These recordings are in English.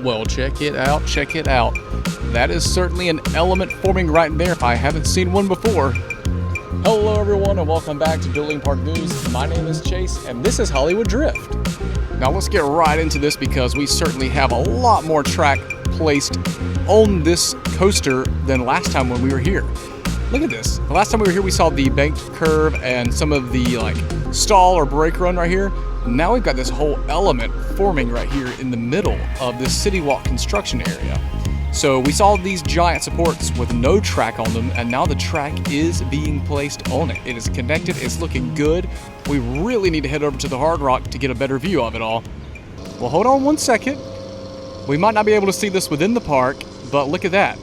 Well, check it out, check it out. That is certainly an element forming right there. I haven't seen one before. Hello everyone and welcome back to DuelingParkNews. My name is Chase and this is Hollywood Drift. Now let's get right into this because we certainly have a lot more track placed on this coaster than last time when we were here. Look at this. The last time we were here we saw the banked curve and some of the stall or brake run right here. Now we've got this whole element forming right here in the middle of this city walk construction area. So we saw these giant supports with no track on them, and now the track is being placed on it. It is connected, it's looking good. We really need to head over to the Hard Rock to get a better view of it all. Well, hold on one second. We might not be able to see this within the park, but look at that.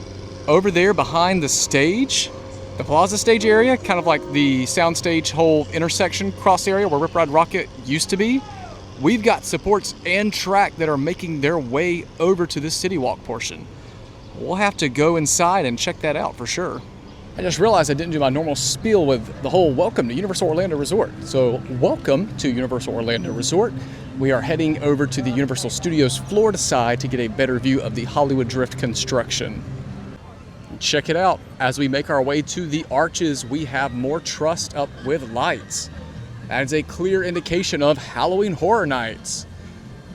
Over there behind the stage, the Plaza stage area, kind of like the soundstage whole intersection cross area where Rip Ride Rockit used to be, we've got supports and track that are making their way over to this city walk portion. We'll have to go inside and check that out for sure. I just realized I didn't do my normal spiel with the whole welcome to Universal Orlando Resort. So welcome to Universal Orlando Resort. We are heading over to the Universal Studios Florida side to get a better view of the Hollywood Drift construction. Check it out. As we make our way to the arches, we have more trussed up with lights. That is a clear indication of Halloween Horror Nights.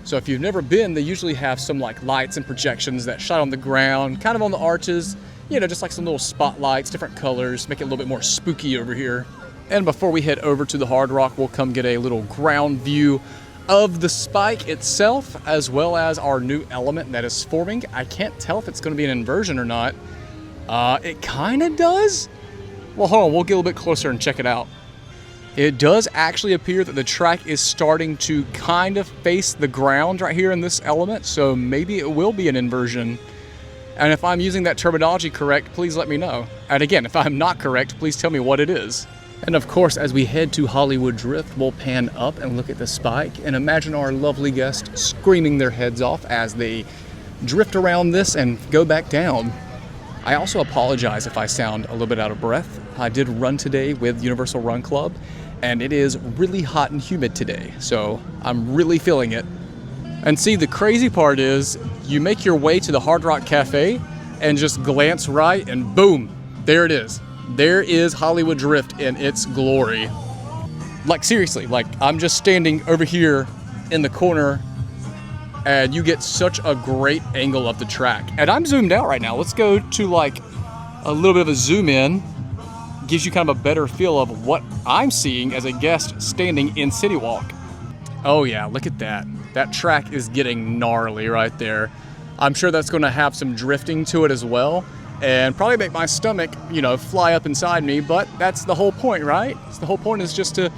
So if you've never been, they usually have some lights and projections that shine on the ground, kind of on the arches, just like some little spotlights, different colors, make it a little bit more spooky over here. And before we head over to the Hard Rock, we'll come get a little ground view of the spike itself, as well as our new element that is forming. I can't tell if it's going to be an inversion or not. It kind of does. Well, hold on, we'll get a little bit closer and check it out. It does actually appear that the track is starting to kind of face the ground right here in this element, so maybe it will be an inversion. And if I'm using that terminology correct, please let me know. And again, if I'm not correct, please tell me what it is. And of course, as we head to Hollywood Drift, we'll pan up and look at the spike and imagine our lovely guests screaming their heads off as they drift around this and go back down. I also apologize if I sound a little bit out of breath. I did run today with Universal Run Club, and it is really hot and humid today, so I'm really feeling it. And see, the crazy part is, you make your way to the Hard Rock Cafe and just glance right, and boom, there it is. There is Hollywood Drift in its glory. Seriously, I'm just standing over here in the corner, and you get such a great angle of the track. And I'm zoomed out right now. Let's go to a little bit of a zoom in. Gives you kind of a better feel of what I'm seeing as a guest standing in City Walk. Oh yeah, look at that. That track is getting gnarly right there. I'm sure that's going to have some drifting to it as well, and probably make my stomach, fly up inside me, but that's the whole point, right? The whole point is just to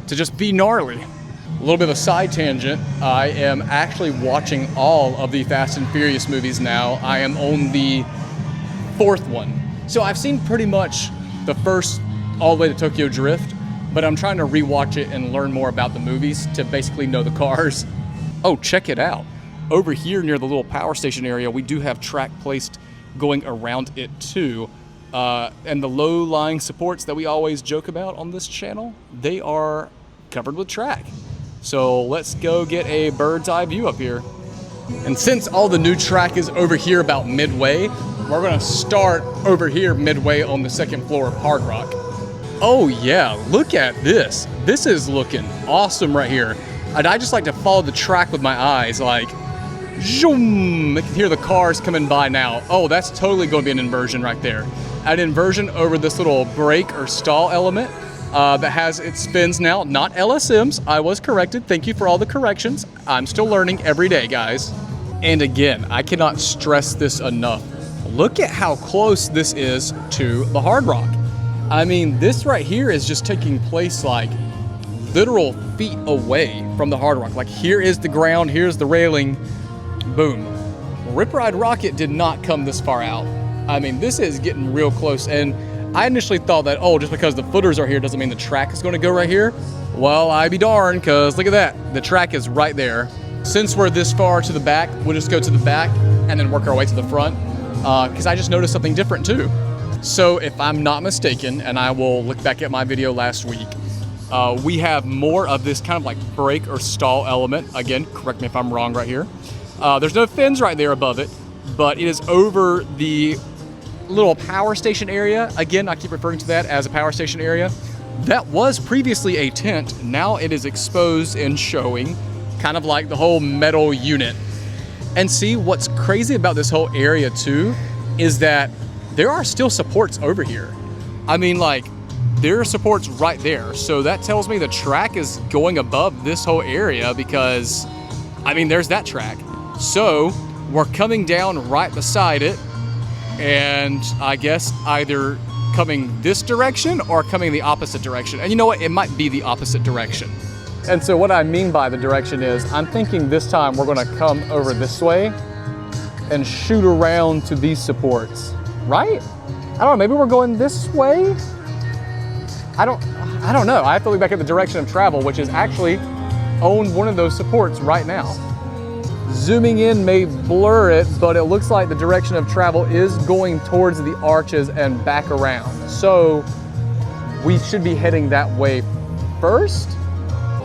just be gnarly. A little bit of a side tangent, I am actually watching all of the Fast and Furious movies now. I am on the 4th one. So I've seen pretty much the first all the way to Tokyo Drift, but I'm trying to rewatch it and learn more about the movies to basically know the cars. Oh, check it out. Over here near the little power station area, we do have track placed going around it too. And the low-lying supports that we always joke about on this channel, they are covered with track. So let's go get a bird's eye view up here. And since all the new track is over here about midway, we're gonna start over here midway on the 2nd floor of Hard Rock. Oh yeah, look at this. This is looking awesome right here. And I just like to follow the track with my eyes, zoom. I can hear the cars coming by now. Oh, that's totally gonna be an inversion right there. An inversion over this little brake or stall element. That has its spins now, not LSMs. I was corrected. Thank you for all the corrections. I'm still learning every day, guys. And again, I cannot stress this enough. Look at how close this is to the Hard Rock. I mean, this right here is just taking place literal feet away from the Hard Rock. Here is the ground, here's the railing, boom. Rip Ride Rockit did not come this far out. I mean, this is getting real close, and I initially thought that, just because the footers are here doesn't mean the track is going to go right here. Well, I be darned, because look at that. The track is right there. Since we're this far to the back, we'll just go to the back and then work our way to the front, because I just noticed something different too. So if I'm not mistaken, and I will look back at my video last week, we have more of this kind of brake or stall element. Again, correct me if I'm wrong right here. There's no fins right there above it, but it is over the little power station area. Again, I keep referring to that as a power station area. That was previously a tent. Now it is exposed and showing, kind of like the whole metal unit. And see, what's crazy about this whole area too is that there are still supports over here. I mean, like, there are supports right there. So that tells me the track is going above this whole area because, I mean, there's that track. So we're coming down right beside it, and I guess either coming this direction or coming the opposite direction. And you know what? It might be the opposite direction. And so what I mean by the direction is I'm thinking this time we're gonna come over this way and shoot around to these supports, right? I don't know, maybe we're going this way? I don't know. I have to look back at the direction of travel, which is actually on one of those supports right now. Zooming in may blur it, but it looks like the direction of travel is going towards the arches and back around. So we should be heading that way first.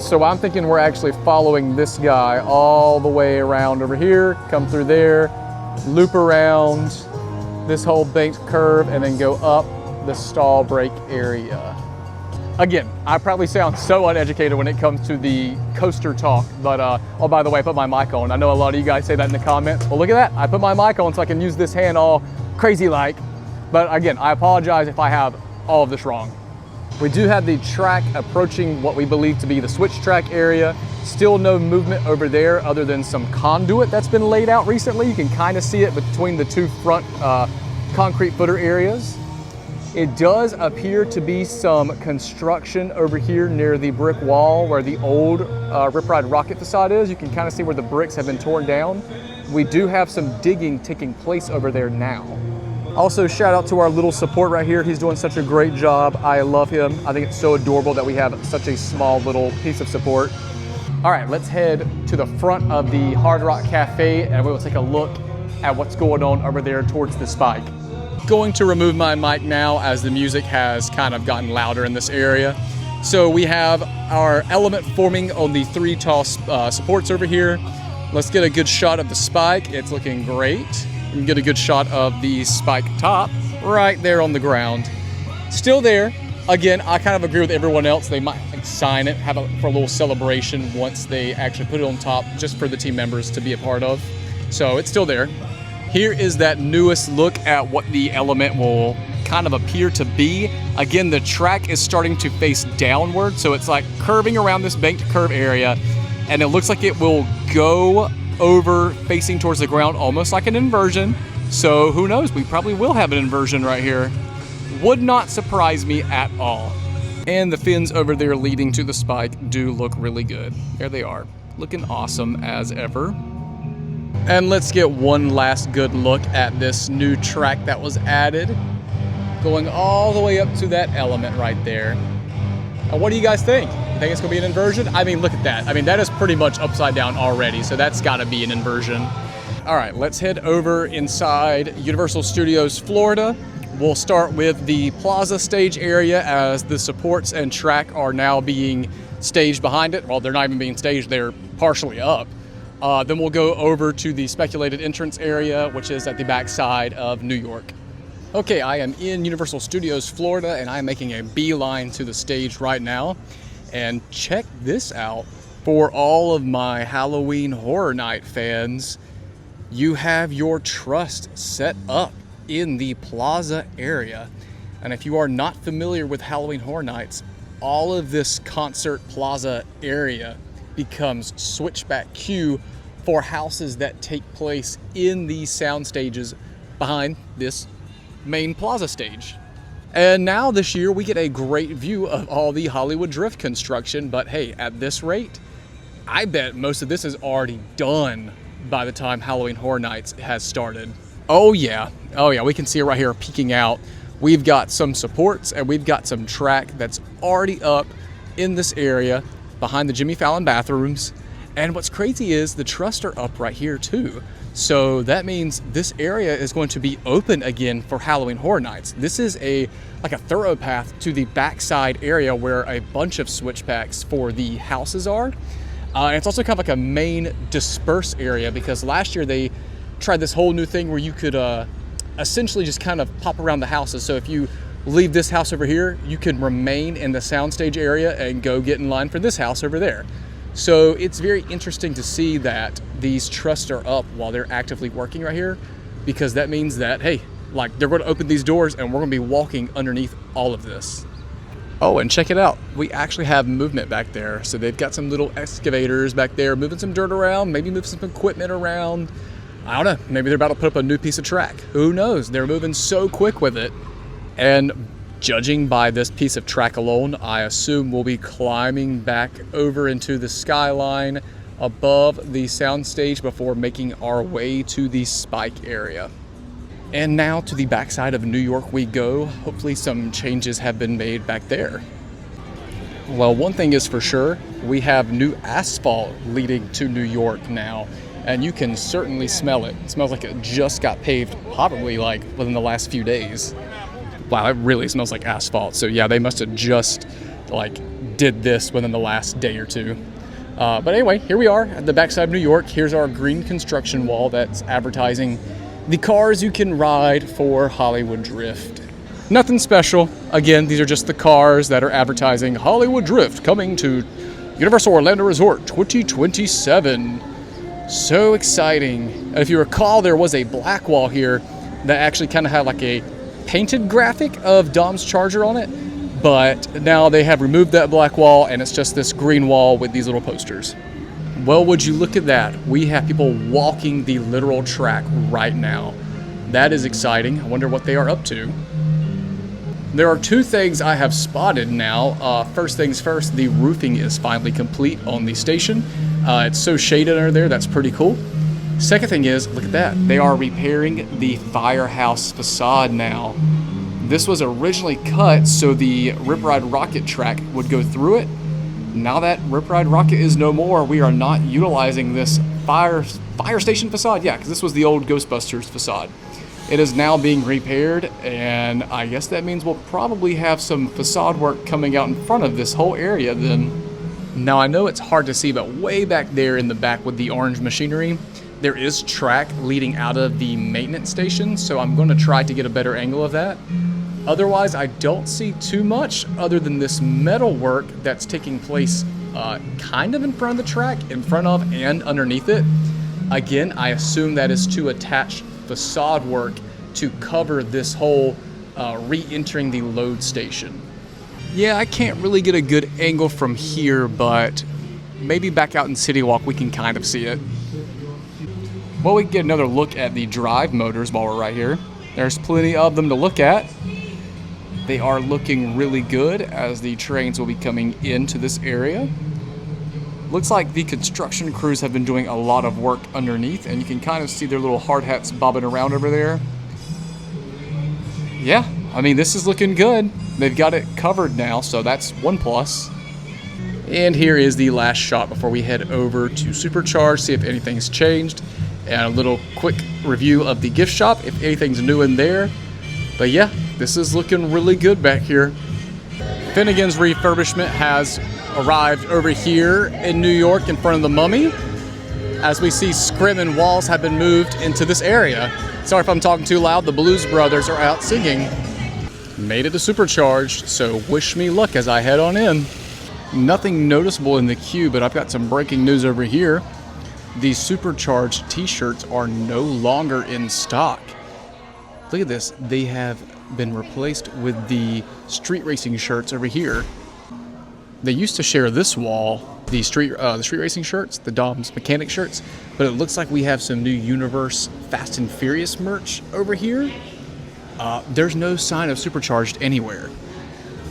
So I'm thinking we're actually following this guy all the way around over here, come through there, loop around this whole banked curve, and then go up the stall brake area. Again, I probably sound so uneducated when it comes to the coaster talk, but oh, by the way, I put my mic on. I know a lot of you guys say that in the comments. Well, look at that. I put my mic on so I can use this hand all crazy like. But again, I apologize if I have all of this wrong. We do have the track approaching what we believe to be the switch track area. Still no movement over there other than some conduit that's been laid out recently. You can kind of see it between the two front concrete footer areas. It does appear to be some construction over here near the brick wall where the old Rip Ride rocket facade is. You can kind of see where the bricks have been torn down. We do have some digging taking place over there now. Also, shout out to our little support right here. He's doing such a great job. I love him. I think it's so adorable that we have such a small little piece of support. All right, let's head to the front of the Hard Rock Cafe and we will take a look at what's going on over there towards the spike. Going to remove my mic now as the music has kind of gotten louder in this area. So we have our element forming on the three tall supports over here. Let's get a good shot of the spike. It's looking great. We can get a good shot of the spike top right there on the ground. Still there. Again, I kind of agree with everyone else. They might sign it, have it for a little celebration once they actually put it on top, just for the team members to be a part of. So it's still there. Here is that newest look at what the element will kind of appear to be. Again, the track is starting to face downward, so it's like curving around this banked curve area, and it looks like it will go over facing towards the ground, almost like an inversion. So who knows, we probably will have an inversion right here. Would not surprise me at all. And the fins over there leading to the spike do look really good. There they are, looking awesome as ever. And let's get one last good look at this new track that was added, going all the way up to that element right there. What do you guys think? You think it's gonna be an inversion? I mean, look at that. I mean, that is pretty much upside down already, so that's gotta be an inversion. All right, let's head over inside Universal Studios Florida. We'll start with the Plaza stage area as the supports and track are now being staged behind it. Well, they're not even being staged, they're partially up. Then we'll go over to the speculated entrance area, which is at the backside of New York. Okay, I am in Universal Studios Florida, and I'm making a beeline to the stage right now. And check this out. For all of my Halloween Horror Night fans, you have your trust set up in the Plaza area. And if you are not familiar with Halloween Horror Nights, all of this concert plaza area becomes switchback queue for houses that take place in these sound stages behind this main plaza stage. And now this year we get a great view of all the Hollywood Drift construction, but hey, at this rate, I bet most of this is already done by the time Halloween Horror Nights has started. Oh yeah, we can see it right here peeking out. We've got some supports and we've got some track that's already up in this area behind the Jimmy Fallon bathrooms. And what's crazy is the truss are up right here too. So that means this area is going to be open again for Halloween Horror Nights. This is like a thoroughpath to the backside area where a bunch of switchbacks for the houses are. And it's also kind of like a main disperse area, because last year they tried this whole new thing where you could essentially just kind of pop around the houses. So if you leave this house over here, you can remain in the soundstage area and go get in line for this house over there. So it's very interesting to see that these trusses are up while they're actively working right here, because that means that, hey, like, they're going to open these doors and we're going to be walking underneath all of this. Oh, and check it out. We actually have movement back there. So they've got some little excavators back there moving some dirt around, maybe move some equipment around. I don't know, maybe they're about to put up a new piece of track. Who knows? They're moving so quick with it. And judging by this piece of track alone, I assume we'll be climbing back over into the skyline above the soundstage before making our way to the spike area. And now to the backside of New York we go. Hopefully some changes have been made back there. Well, one thing is for sure, we have new asphalt leading to New York now, and you can certainly smell it. It smells like it just got paved, probably like within the last few days. Wow, it really smells like asphalt. So yeah, they must have just like did this within the last day or two. But anyway, here we are at the backside of New York. Here's our green construction wall that's advertising the cars you can ride for Hollywood Drift. Nothing special. Again, these are just the cars that are advertising Hollywood Drift coming to Universal Orlando Resort 2027. So exciting. And if you recall, there was a black wall here that actually kind of had like a painted graphic of Dom's Charger on it, but now they have removed that black wall and it's just this green wall with these little posters. Well, would you look at that? We have people walking the literal track right now. That is exciting. I wonder what they are up to. There are two things I have spotted now. First things first, the roofing is finally complete on the station. It's so shaded under there, that's pretty cool. Second thing is, look at that. They are repairing the firehouse facade now. This was originally cut so the Rip Ride Rocket track would go through it. Now that Rip Ride Rocket is no more, we are not utilizing this fire station facade. Yeah, because this was the old Ghostbusters facade. It is now being repaired, and I guess that means we'll probably have some facade work coming out in front of this whole area then. Now I know it's hard to see, but way back there in the back with the orange machinery, there is track leading out of the maintenance station, so I'm going to try to get a better angle of that. Otherwise, I don't see too much other than this metal work that's taking place kind of in front of the track, in front of and underneath it. Again, I assume that is to attach facade work to cover this whole re-entering the load station. Yeah, I can't really get a good angle from here, but maybe back out in City Walk we can kind of see it. Well, we can get another look at the drive motors while we're right here. There's plenty of them to look at. They are looking really good as the trains will be coming into this area. Looks like the construction crews have been doing a lot of work underneath, and you can kind of see their little hard hats bobbing around over there. Yeah, I mean, this is looking good. They've got it covered now, so that's one plus. And here is the last shot before we head over to Supercharge, see if anything's changed. And a little quick review of the gift shop, if anything's new in there. But yeah, this is looking really good back here. Finnegan's refurbishment has arrived over here in New York in front of the Mummy. As we see, scrim and walls have been moved into this area. Sorry if I'm talking too loud, the Blues Brothers are out singing. Made it to Supercharged, so wish me luck as I head on in. Nothing noticeable in the queue, but I've got some breaking news over here. These Supercharged t-shirts are no longer in stock. Look at this, they have been replaced with the street racing shirts over here. They used to share this wall, the street racing shirts, the Dom's mechanic shirts, but it looks like we have some new Universe Fast and Furious merch over here. There's no sign of Supercharged anywhere.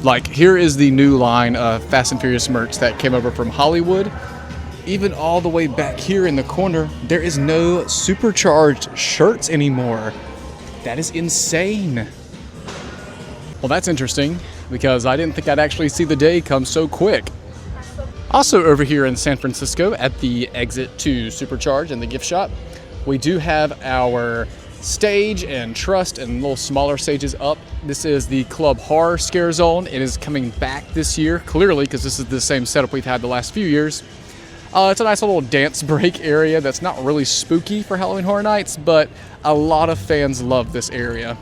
Like, here is the new line of Fast and Furious merch that came over from Hollywood. Even all the way back here in the corner, there is no Supercharged shirts anymore. That is insane. Well, that's interesting, because I didn't think I'd actually see the day come so quick. Also over here in San Francisco at the exit to Supercharge and the gift shop, we do have our stage and trust and little smaller stages up. This is the Club Horror Scare Zone. It is coming back this year, clearly, because this is the same setup we've had the last few years. It's a nice little dance break area that's not really spooky for Halloween Horror Nights, but a lot of fans love this area.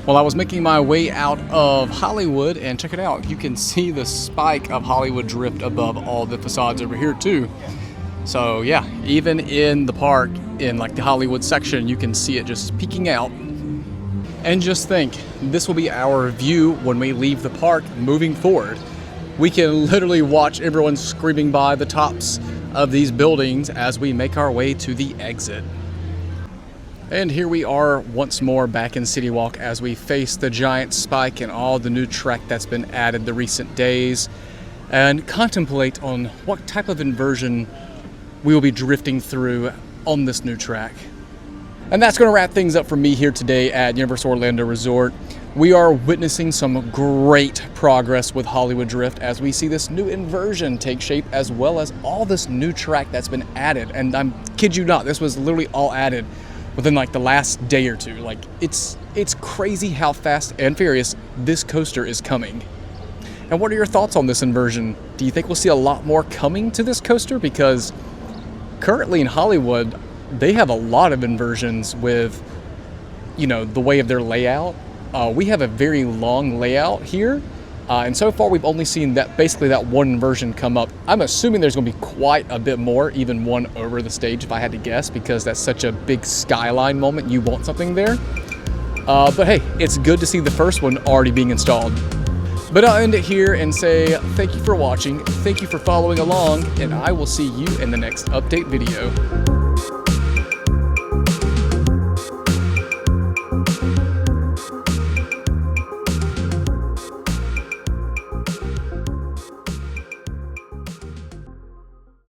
Well, I was making my way out of Hollywood, and check it out. You can see the spike of Hollywood drift above all the facades over here too. So yeah, even in the park, in like the Hollywood section, you can see it just peeking out. And just think, this will be our view when we leave the park moving forward. We can literally watch everyone screaming by the tops of these buildings as we make our way to the exit. And here we are once more back in City Walk as we face the giant spike and all the new track that's been added the recent days, and contemplate on what type of inversion we will be drifting through on this new track. And that's going to wrap things up for me here today at Universal Orlando Resort. We are witnessing some great progress with Hollywood Drift as we see this new inversion take shape, as well as all this new track that's been added. And I'm kid you not, this was literally all added within like the last day or two. Like it's crazy how fast and furious this coaster is coming. And what are your thoughts on this inversion? Do you think we'll see a lot more coming to this coaster? Because currently in Hollywood, they have a lot of inversions with, you know, the way of their layout. We have a very long layout here, and so far we've only seen basically that one inversion come up. I'm assuming there's going to be quite a bit more, even one over the stage if I had to guess, because that's such a big skyline moment. You want something there. But hey, it's good to see the first one already being installed. But I'll end it here and say thank you for watching, thank you for following along, and I will see you in the next update video.